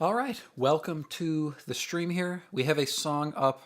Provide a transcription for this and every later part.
All right, welcome to the stream here. We have a song up.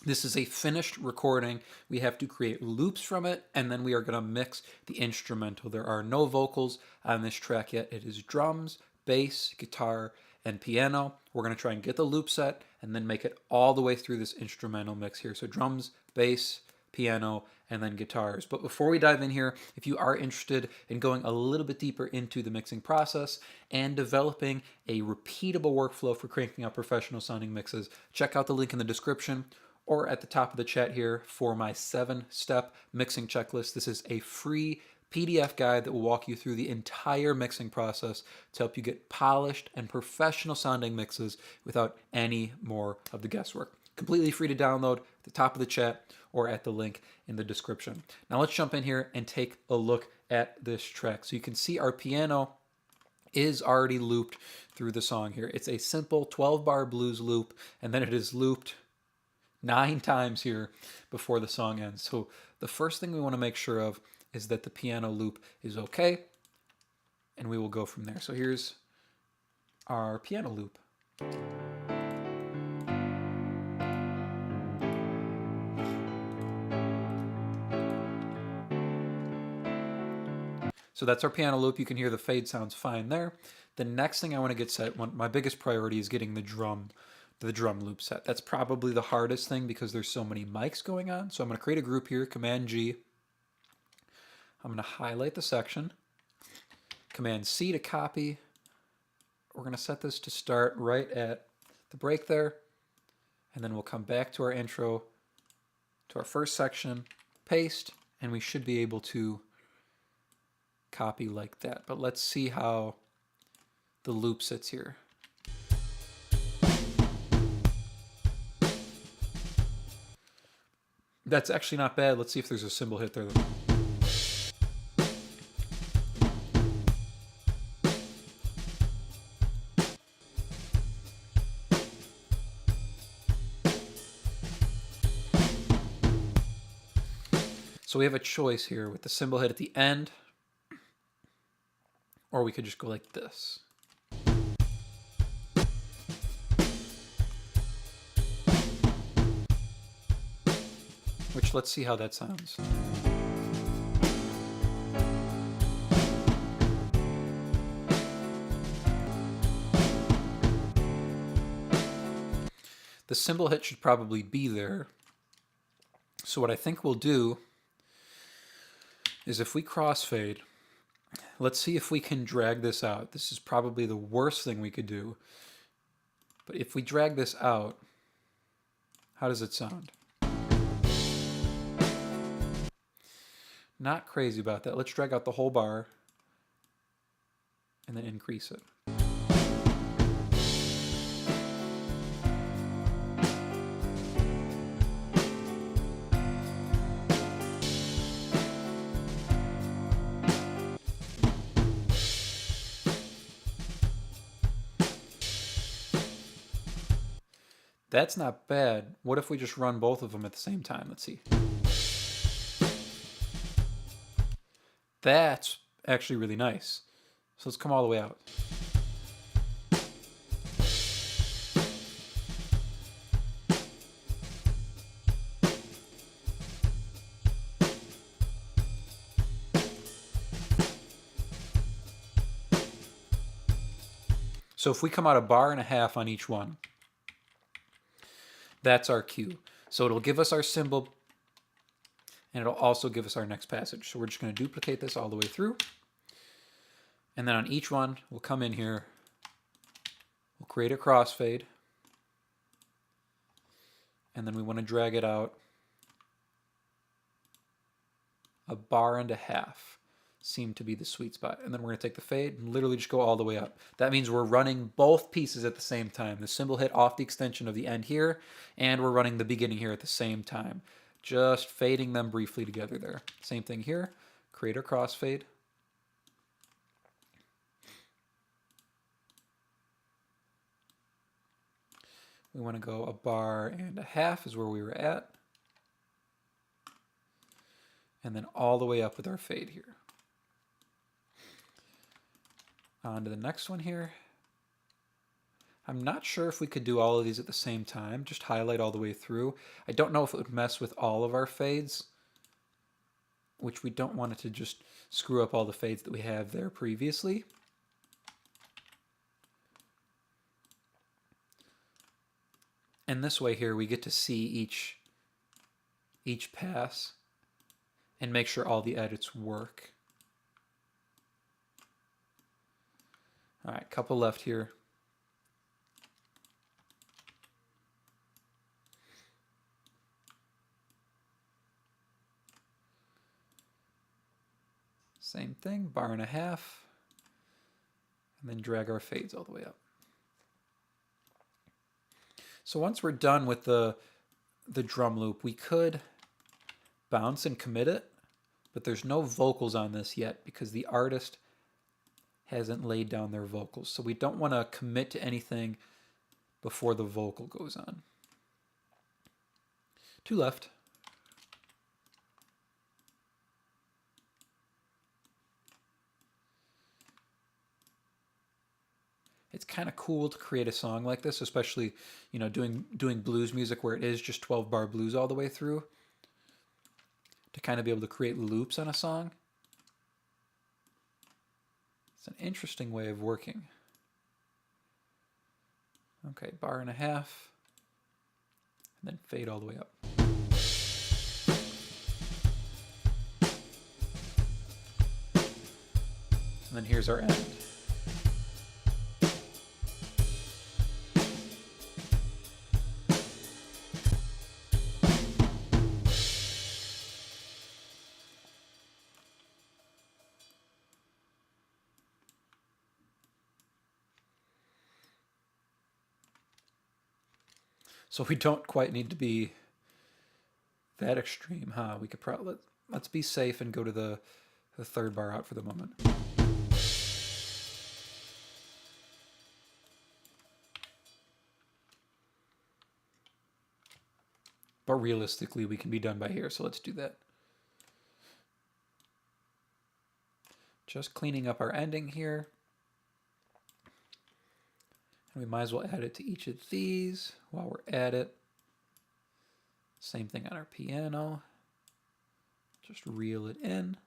This is a finished recording. We have to create loops from it, and then we are going to mix the instrumental. There are no vocals on this track yet. It is drums, bass, guitar, and piano. We're going to try and get the loop set and then make it all the way through this instrumental mix here. So drums, bass, piano, and then guitars. But before we dive in here, if you are interested in going a little bit deeper into the mixing process and developing a repeatable workflow for cranking out professional sounding mixes, check out the link in the description or at the top of the chat here for my 7-step mixing checklist. This is a free PDF guide that will walk you through the entire mixing process to help you get polished and professional sounding mixes without any more of the guesswork. Completely free to download at the top of the chat or at the link in the description. Now let's jump in here and take a look at this track. So you can see our piano is already looped through the song here. It's a simple 12-bar blues loop, and then it is looped 9 times here before the song ends. So the first thing we want to make sure of is that the piano loop is okay, and we will go from there. So here's our piano loop. So that's our piano loop. You can hear the fade sounds fine there. The next thing I want to get set, my biggest priority is getting the drum loop set. That's probably the hardest thing because there's so many mics going on. So I'm going to create a group here, Command G. I'm going to highlight the section, Command C to copy. We're going to set this to start right at the break there. And then we'll come back to our intro, to our first section, paste, and we should be able to copy like that. But let's see how the loop sits here. That's actually not bad. Let's see if there's a cymbal hit there. So we have a choice here with the cymbal hit at the end, or we could just go like this. Which, let's see how that sounds. The cymbal hit should probably be there. So what I think we'll do is if we crossfade, let's see if we can drag this out. This is probably the worst thing we could do. But if we drag this out, how does it sound? Not crazy about that. Let's drag out the whole bar and then increase it. That's not bad. What if we just run both of them at the same time? Let's see. That's actually really nice. So let's come all the way out. So if we come out 1.5 bars on each one, that's our cue. So it'll give us our cymbal, and it'll also give us our next passage. So we're just going to duplicate this all the way through. And then on each one, we'll come in here, we'll create a crossfade, and then we want to drag it out 1.5 bars. Seem to be the sweet spot. And then we're going to take the fade and literally just go all the way up. That means we're running both pieces at the same time. The cymbal hit off the extension of the end here, and we're running the beginning here at the same time. Just fading them briefly together there. Same thing here. Create our crossfade. We want to go 1.5 bars is where we were at. And then all the way up with our fade here. On to the next one here. I'm not sure if we could do all of these at the same time, just highlight all the way through. I don't know if it would mess with all of our fades, which we don't want it to just screw up all the fades that we have there previously. And this way here, we get to see each pass and make sure all the edits work. All right, couple left here. Same thing, 1.5 bars, and then drag our fades all the way up. So once we're done with the drum loop, we could bounce and commit it, but there's no vocals on this yet because the artist hasn't laid down their vocals. So we don't want to commit to anything before the vocal goes on. 2 left. It's kind of cool to create a song like this, especially, you know, doing blues music where it is just 12-bar blues all the way through, to kind of be able to create loops on a song. It's an interesting way of working. Okay, 1.5 bars, and then fade all the way up. And then here's our end. So we don't quite need to be that extreme, huh? We could probably, let's be safe and go to the 3rd bar out for the moment. But realistically, we can be done by here, so let's do that. Just cleaning up our ending here. And we might as well add it to each of these while we're at it. Same thing on our piano. Just reel it in.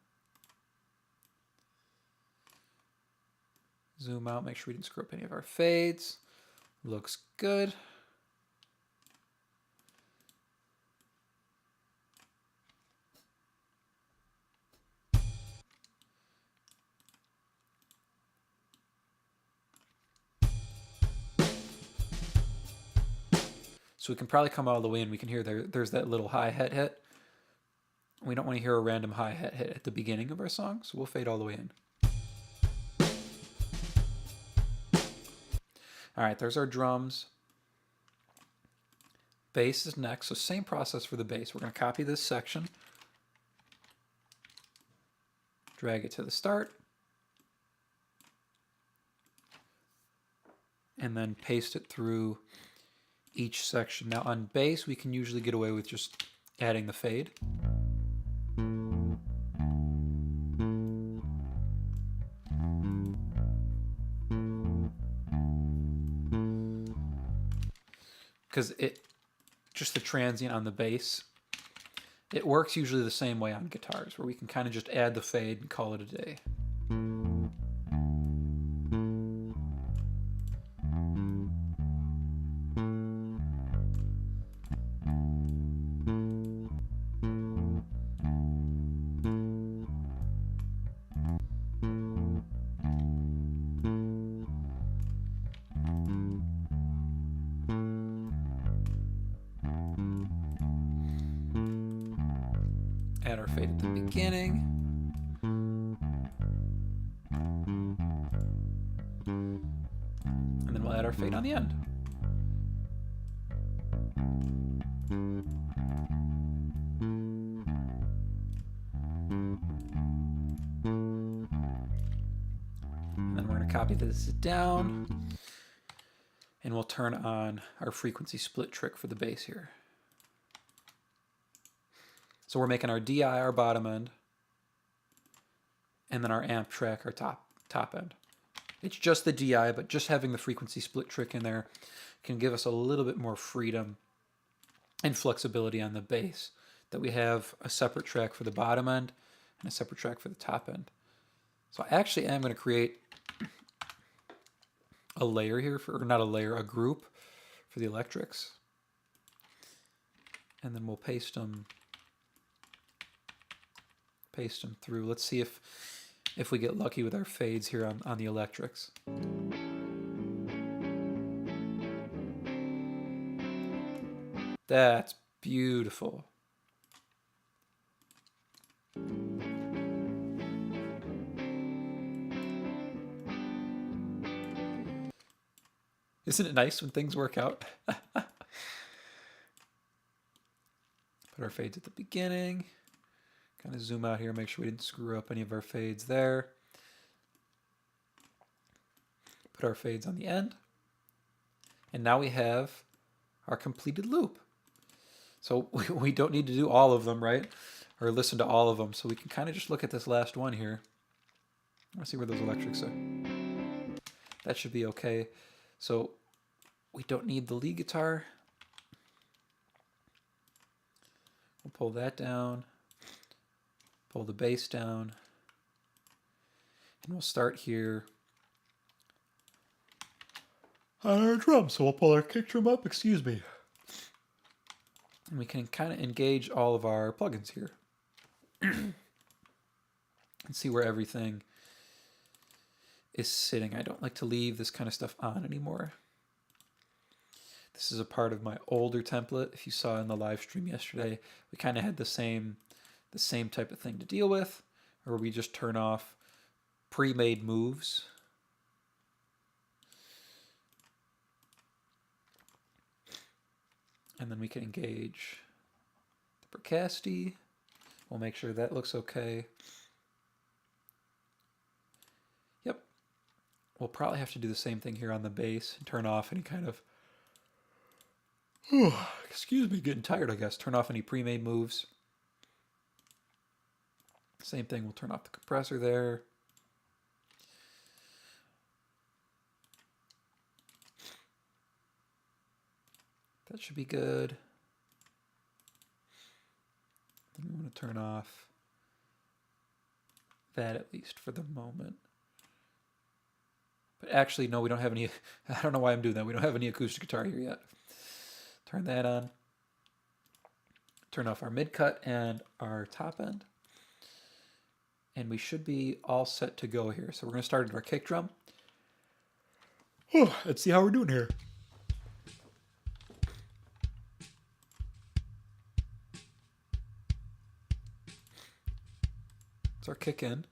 Zoom out, make sure we didn't screw up any of our fades. Looks good. So we can probably come all the way in. We can hear there's that little hi-hat hit. We don't want to hear a random hi-hat hit at the beginning of our song, so we'll fade all the way in. All right, there's our drums. Bass is next, so same process for the bass. We're going to copy this section, drag it to the start, and then paste it through each section. Now on bass, we can usually get away with just adding the fade. Because just the transient on the bass, it works usually the same way on guitars, where we can kind of just add the fade and call it a day. Add our fade at the beginning. And then we'll add our fade on the end. And then we're going to copy this down. And we'll turn on our frequency split trick for the bass here. So we're making our DI our bottom end, and then our amp track our top end. It's just the DI, but just having the frequency split trick in there can give us a little bit more freedom and flexibility on the bass, that we have a separate track for the bottom end and a separate track for the top end. So I actually am going to create a layer here, or not a layer, a group for the electrics. And then we'll paste them through. Let's see if we get lucky with our fades here on the electrics. That's beautiful. Isn't it nice when things work out? Put our fades at the beginning. Kind of zoom out here, make sure we didn't screw up any of our fades there. Put our fades on the end. And now we have our completed loop. So we don't need to do all of them, right? Or listen to all of them. So we can kind of just look at this last one here. Let's see where those electrics are. That should be okay. So we don't need the lead guitar. We'll pull that down. Pull the bass down. And we'll start here on our drum. So we'll pull our kick drum up, excuse me. And we can kind of engage all of our plugins here. And see where everything is sitting. I don't like to leave this kind of stuff on anymore. This is a part of my older template. If you saw in the live stream yesterday, we kind of had the same type of thing to deal with, where we just turn off pre-made moves. And then we can engage the Bricasti. We'll make sure that looks okay. Yep. We'll probably have to do the same thing here on the bass and turn off any kind of, excuse me, getting tired, I guess. Turn off any pre-made moves. Same thing, we'll turn off the compressor there. That should be good. Then we want to turn off that, at least for the moment. But actually, no, we don't have any. I don't know why I'm doing that. We don't have any acoustic guitar here yet. Turn that on. Turn off our mid cut and our top end. And we should be all set to go here. So we're going to start at our kick drum. Let's see how we're doing here. It's our kick in.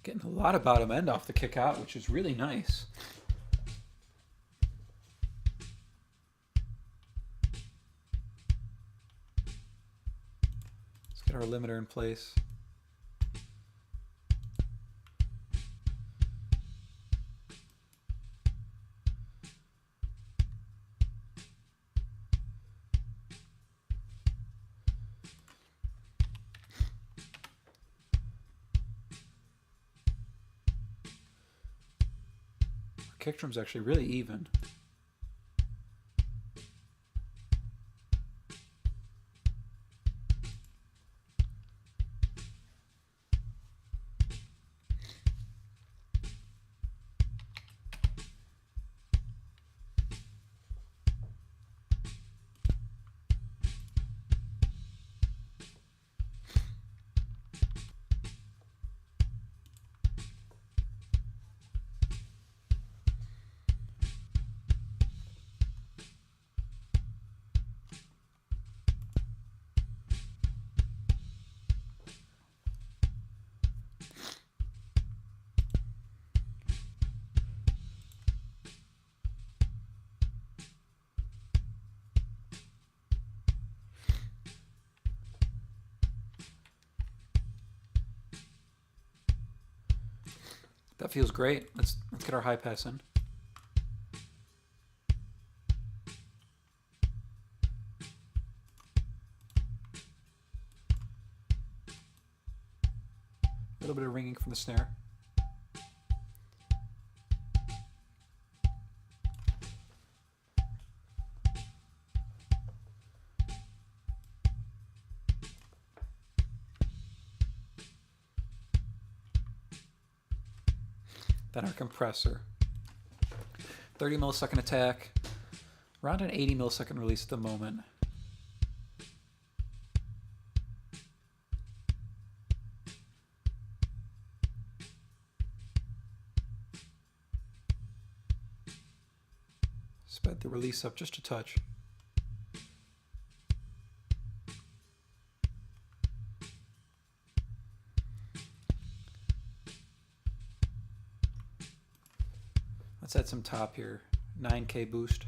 Getting a lot of bottom end off the kick out, which is really nice. Let's get our limiter in place. Kick drum's actually really even. That feels great. Let's get our high pass in. A little bit of ringing from the snare. Then our compressor. 30 millisecond attack, around an 80 millisecond release at the moment. Sped the release up just a touch. Let's add some top here. 9K boost.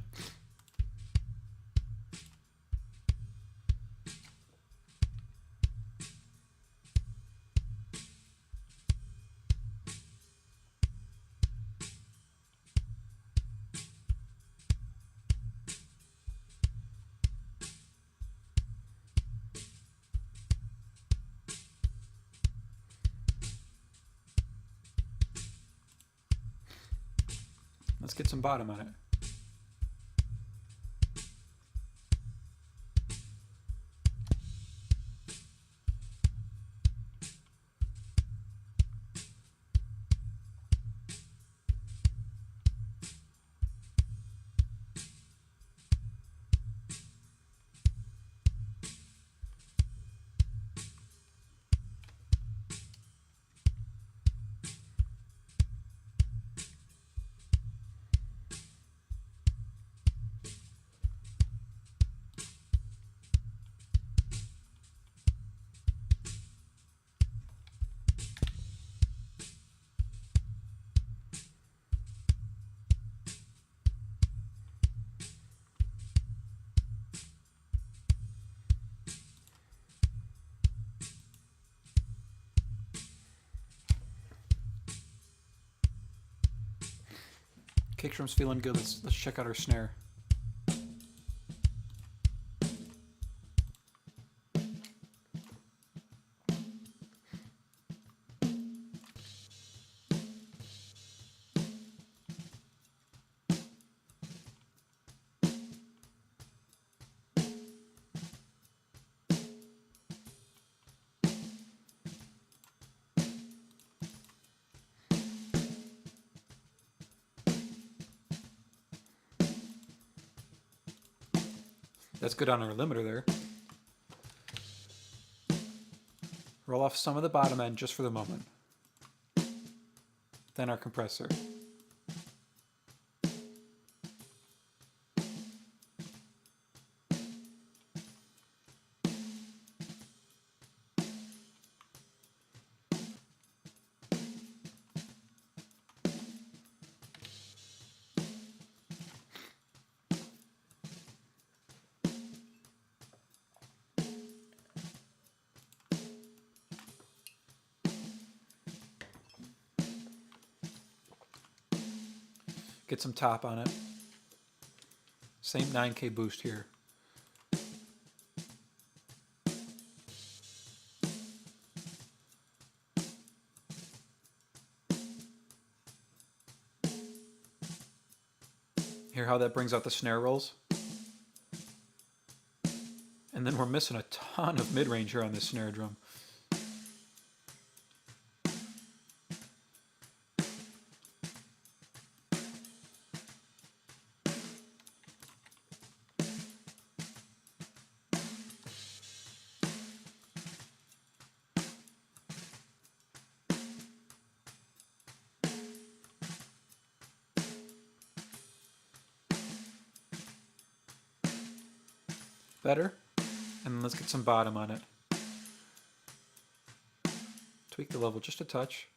Let's get some bottom on it. Kick drum's feeling good. Let's check out our snare. That's good on our limiter there. Roll off some of the bottom end just for the moment. Then our compressor. Get some top on it. Same 9K boost here. Hear how that brings out the snare rolls? And then we're missing a ton of mid-range here on this snare drum. Better. And let's get some bottom on it. Tweak the level just a touch.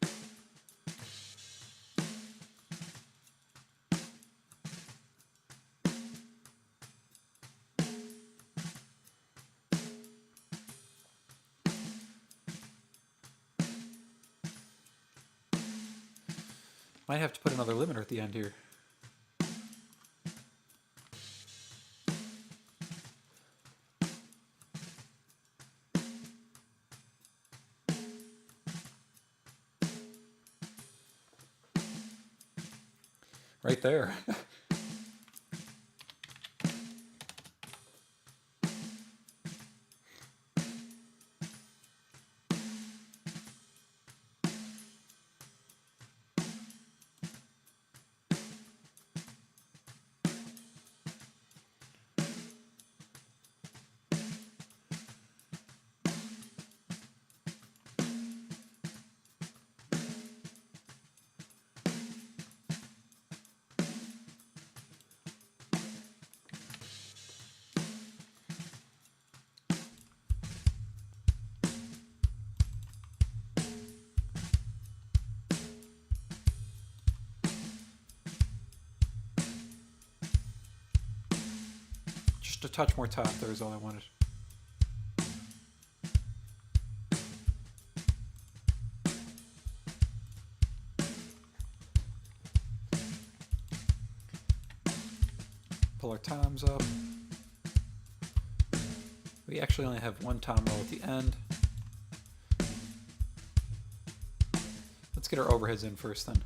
Might have to put another limiter at the end here. Right there. Just a touch more top there is all I wanted. Pull our toms up. We actually only have one tom roll at the end. Let's get our overheads in first then.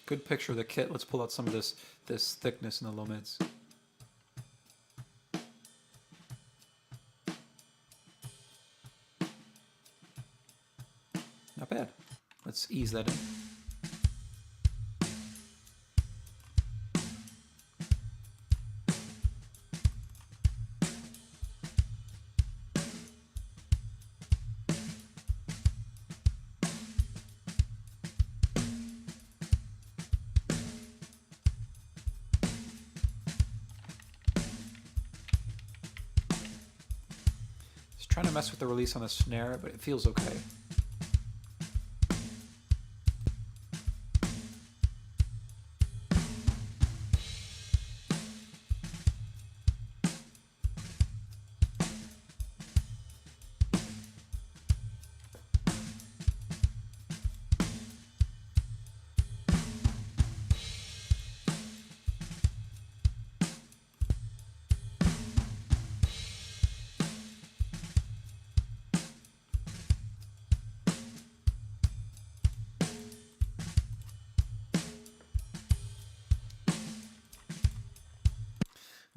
Good picture of the kit. Let's pull out some of this thickness in the low mids. Not bad. Let's ease that in. Trying to mess with the release on the snare, but it feels okay.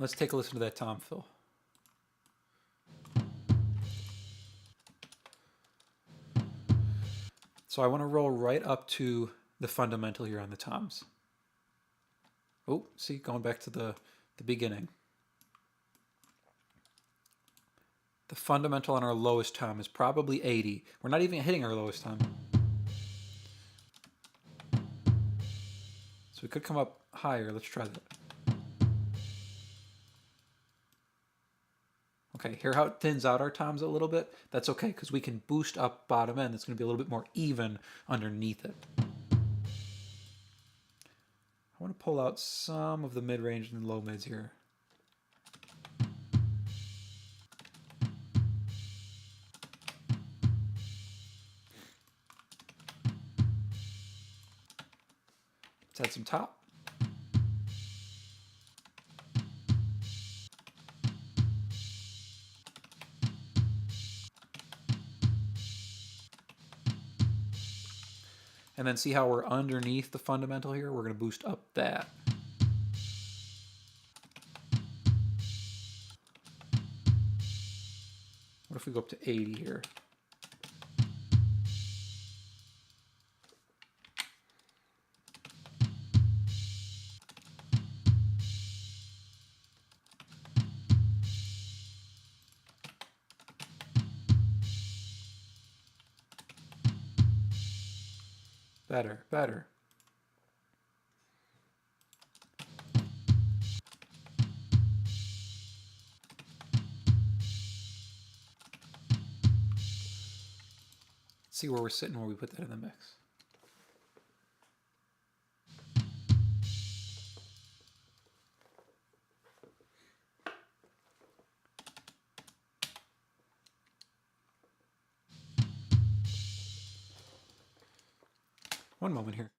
Let's take a listen to that tom fill. So I want to roll right up to the fundamental here on the toms. Oh, see, going back to the beginning. The fundamental on our lowest tom is probably 80. We're not even hitting our lowest tom. So we could come up higher. Let's try that. Okay, hear how it thins out our toms a little bit? That's okay, because we can boost up bottom end. It's going to be a little bit more even underneath it. I want to pull out some of the mid-range and low mids here. Let's add some top. And then see how we're underneath the fundamental here? We're going to boost up that. What if we go up to 80 here? Better, better. Let's see where we're sitting when we put that in the mix. One moment here.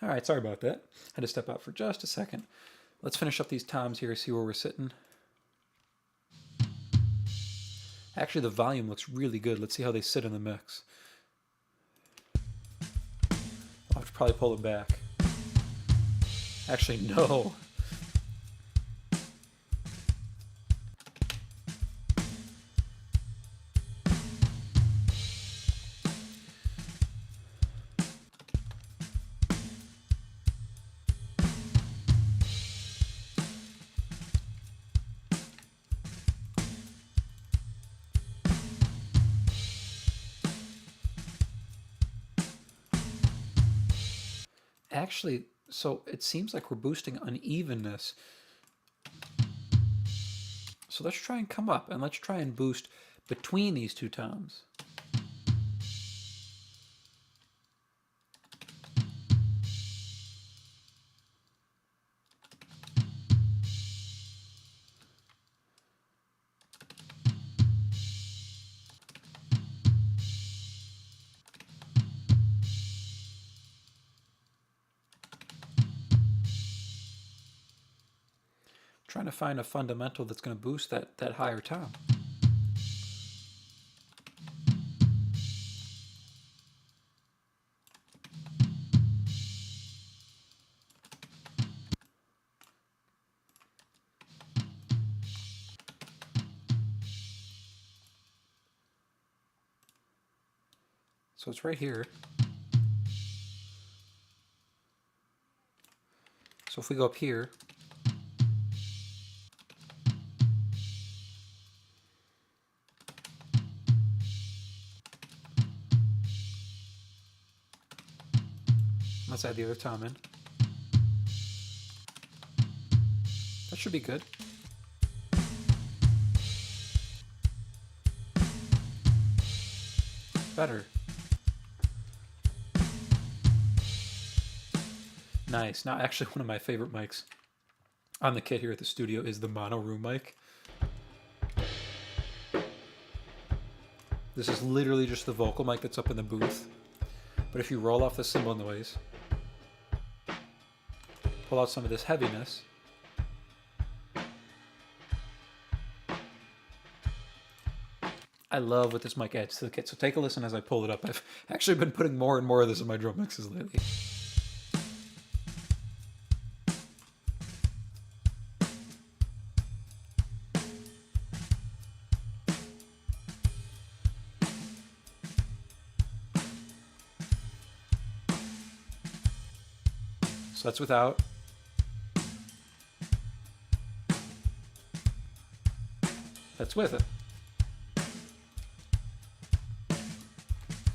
All right, sorry about that. I had to step out for just a second. Let's finish up these toms here, see where we're sitting. Actually, the volume looks really good. Let's see how they sit in the mix. I'll have to probably pull them back. Actually, no. Actually, so it seems like we're boosting unevenness. So let's try and come up and let's try and boost between these two toms. Trying to find a fundamental that's going to boost that higher tom. So it's right here. So if we go up here, let's add the other tom in. That should be good. Better. Nice. Now, actually, one of my favorite mics on the kit here at the studio is the mono room mic. This is literally just the vocal mic that's up in the booth. But if you roll off the cymbal noise, pull out some of this heaviness, I love what this mic adds to the kit. So take a listen as I pull it up. I've actually been putting more and more of this in my drum mixes lately. So that's without. That's with it.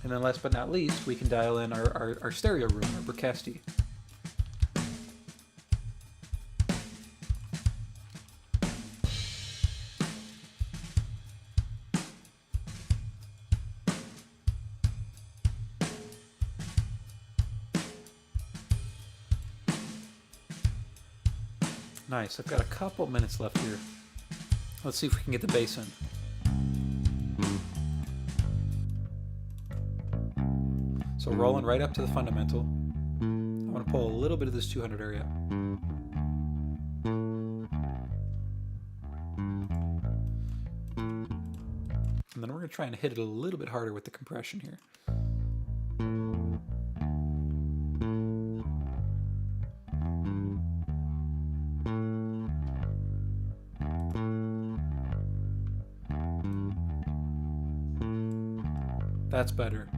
And then last but not least, we can dial in our stereo room, our Bricasti. Nice, I've got a couple minutes left here. Let's see if we can get the bass in. So rolling right up to the fundamental. I want to pull a little bit of this 200 area. And then we're going to try and hit it a little bit harder with the compression here. That's better.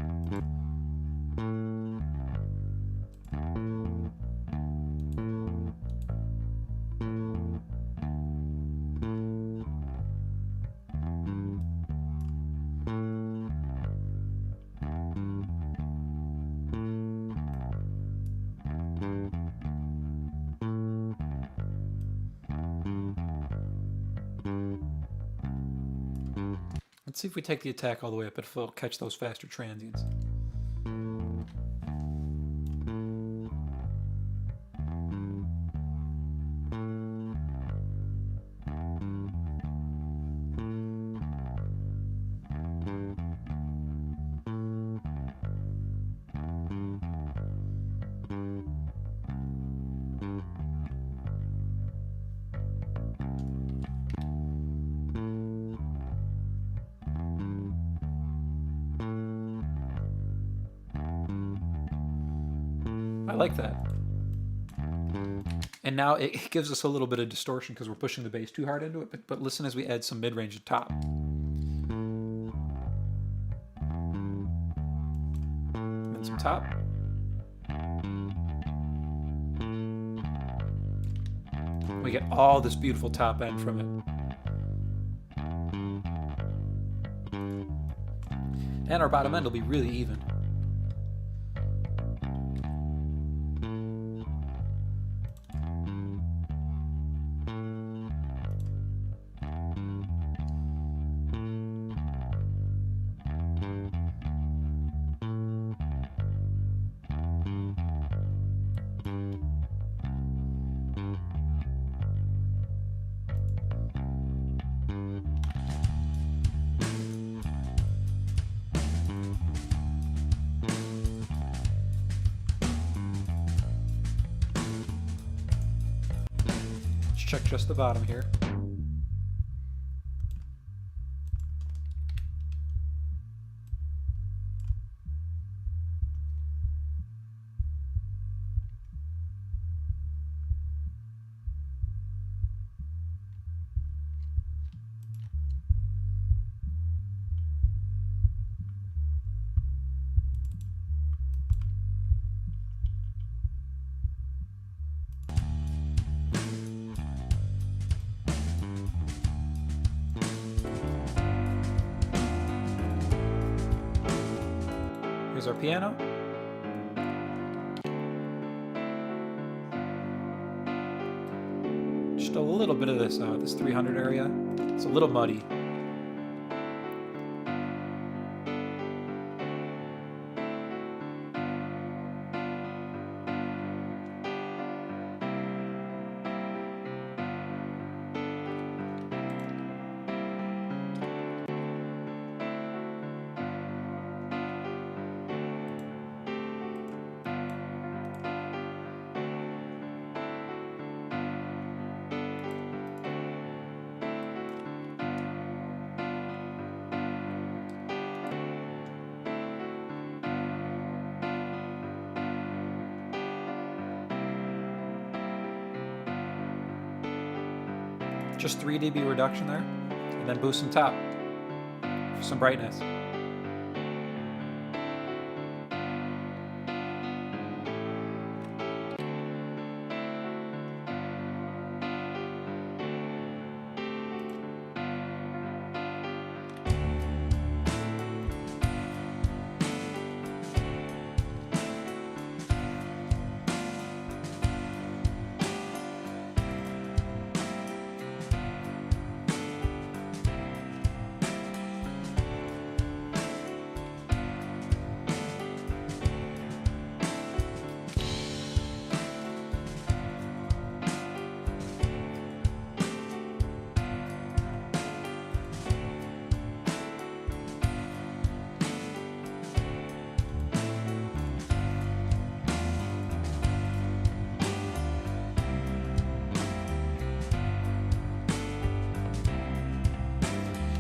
Let's see if we take the attack all the way up, if it'll catch those faster transients. I like that. And now it gives us a little bit of distortion because we're pushing the bass too hard into it, but listen as we add some mid-range at top. And some top. We get all this beautiful top end from it. And our bottom end will be really even. Check just the bottom here. Here's our piano. Just a little bit of this 300 area. It's a little muddy. Just 3 dB reduction there, and then boost some top for some brightness.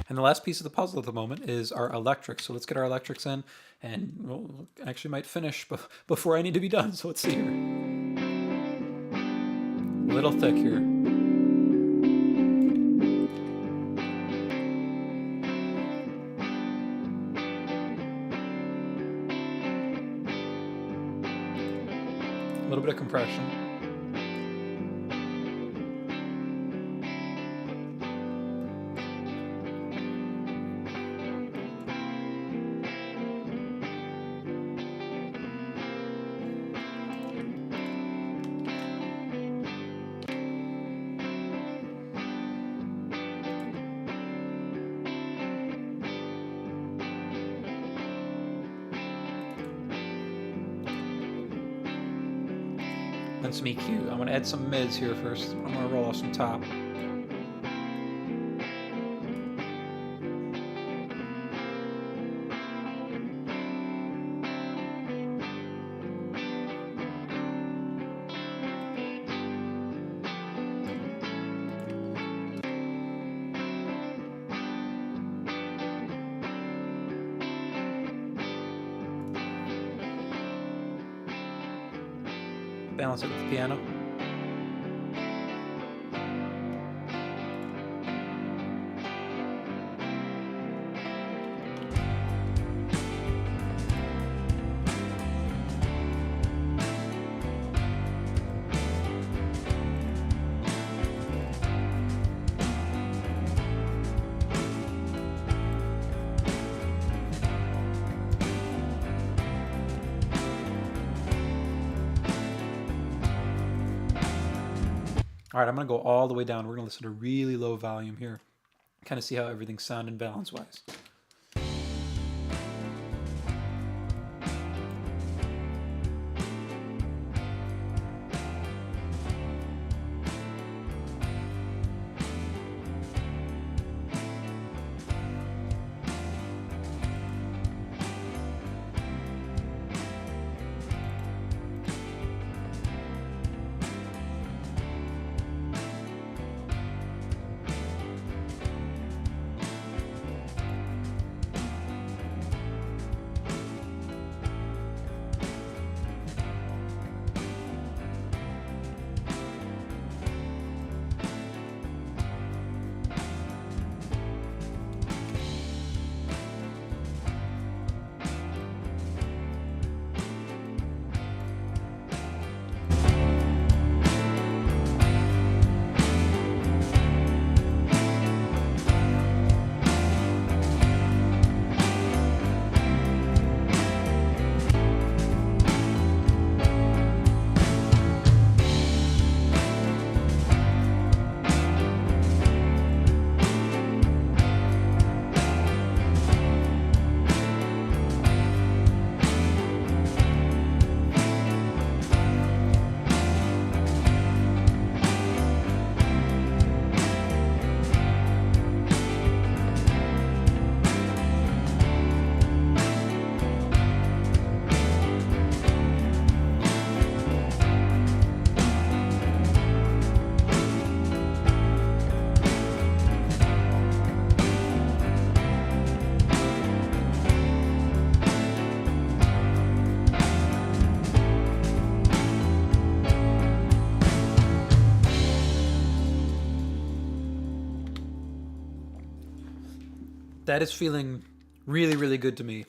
And the last piece of the puzzle at the moment is our electrics. So let's get our electrics in, and we'll actually might finish before I need to be done. So let's see here. A little thick here. compression. Then some EQ. I'm going to add some mids here first. I'm going to roll off some top. Balance it with the piano. All right, I'm going to go all the way down. We're going to listen to really low volume here. Kind of see how everything's sounding balance-wise. That is feeling really, really good to me.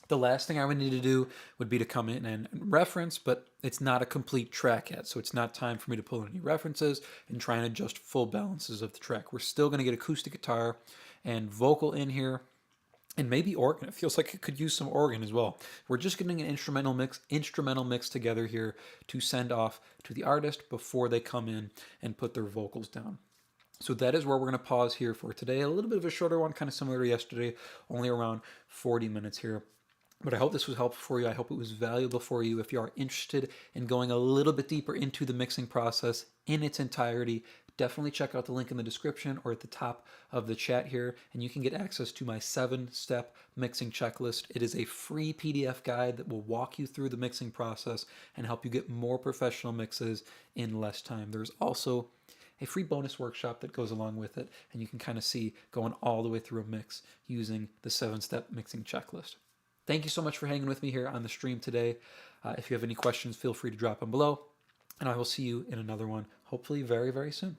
The last thing I would need to do would be to come in and reference, but it's not a complete track yet, so it's not time for me to pull any references and try and adjust full balances of the track. We're still going to get acoustic guitar and vocal in here, and maybe organ. It feels like it could use some organ as well. We're just getting an instrumental mix together here to send off to the artist before they come in and put their vocals down. So that is where we're going to pause here for today. A little bit of a shorter one, kind of similar to yesterday, only around 40 minutes here. But I hope this was helpful for you. I hope it was valuable for you. If you are interested in going a little bit deeper into the mixing process in its entirety, definitely check out the link in the description or at the top of the chat here, and you can get access to my 7-step mixing checklist. It is a free PDF guide that will walk you through the mixing process and help you get more professional mixes in less time. There's also a free bonus workshop that goes along with it, and you can kind of see going all the way through a mix using the 7-step mixing checklist. Thank you so much for hanging with me here on the stream today. If you have any questions, feel free to drop them below, and I will see you in another one, hopefully very, very soon.